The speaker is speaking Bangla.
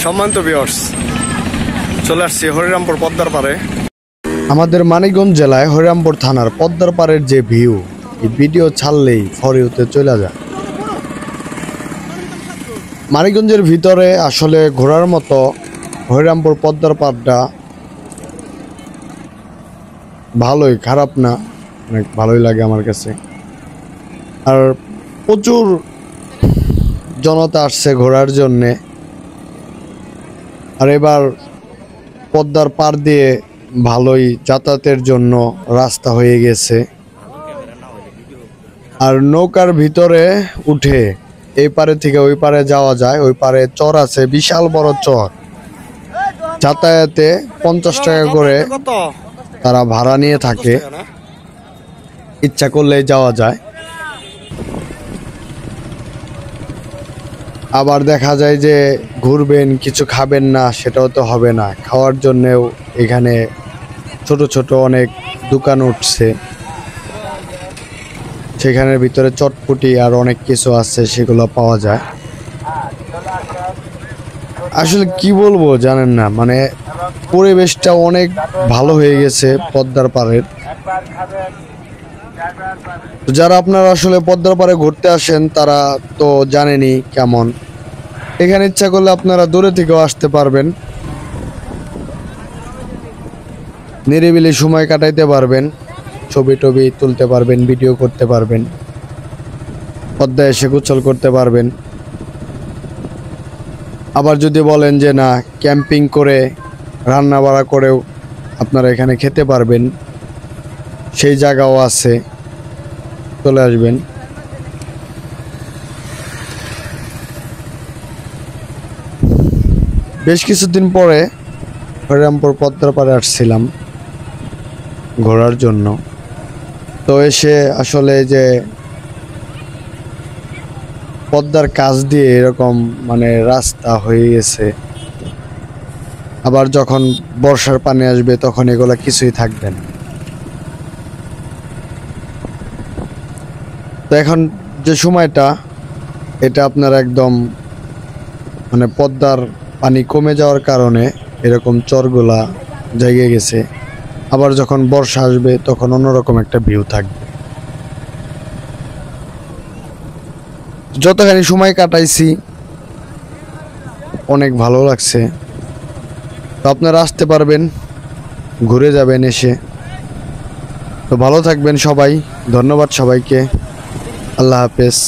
সম্মানিত ভিউয়ার্স, চলে আসছি হরিরামপুর পদ্মার পাড়ে। আমাদের মানিকগঞ্জ জেলায় হরিরামপুর থানার পদ্মার পাড়ের যে ভিউ, এই ভিডিও ছাড়লেই ফর ইউতে চলে যায়। মানিকগঞ্জের ভিতরে আসলে ঘোরার মতো হরিরামপুর পদ্মার পাড়টা ভালোই, খারাপ না, অনেক ভালোই লাগে আমার কাছে। আর প্রচুর জনতা আসছে ঘোরার জন্যে। আর এবার পদ্মার পাড় দিয়ে ভালোই যাতায়াতের জন্য রাস্তা হয়ে গেছে। আর নৌকার ভিতরে উঠে এই পারে থেকে ওই পারে যাওয়া যায়। ওই পারে চর আছে, বিশাল বড় চর। যাতায়াতে 50 টাকা করে তারা ভাড়া নিয়ে থাকে, ইচ্ছা করলেই যাওয়া যায়। আবার দেখা যায় যে ঘুরবেন, কিছু খাবেন না, সেটাও তো হবে না। খাওয়ার জন্যেও এখানে ছোট ছোট অনেক দোকান উঠছে, সেখানের ভিতরে চটপটি আর অনেক কিছু আছে, সেগুলো পাওয়া যায়। আসলে কি বলবো জানেন না, মানে পরিবেশটা অনেক ভালো হয়ে গেছে পদ্মার পাড়ের। যারা আপনারা আসলে পদ্মার পাড়ে ঘুরতে আসেন তারা তো জানেনই কেমন। এখানে ইচ্ছা করলে আপনারা দূরে থেকেও আসতে পারবেন, নিরিবিলি সময় কাটাইতে পারবেন, ছবি টবি তুলতে পারবেন, ভিডিও করতে পারবেন, পদ্মায় এসে গোসল করতে পারবেন। আবার যদি বলেন যে না, ক্যাম্পিং করে রান্না বাড়া করেও আপনারা এখানে খেতে পারবেন, সেই জায়গাও আছে, চলে আসবেন। বেশ কিছুদিন পরে হরিরামপুর পদ্মার পাড়ে আসছিলাম ঘোরার জন্য। তো এসে আসলে যে পদ্মার কাছ দিয়ে এরকম মানে রাস্তা হয়ে গেছে। আবার যখন বর্ষার পানি আসবে তখন এগুলা কিছুই থাকবে না। তো এখন যে সময়টা, এটা আপনার একদম মানে পদ্মার পানি কমে যাওয়ার কারণে এরকম চরগুলা জায়গা গেছে। আবার যখন বর্ষা আসবে তখন অন্যরকম একটা ভিউ থাকবে। যতখানি সময় কাটাইছি অনেক ভালো লাগছে। তো আপনারা আসতে পারবেন, ঘুরে যাবেন এসে। তো ভালো থাকবেন সবাই, ধন্যবাদ সবাইকে, আল্লাহ হাফেজ।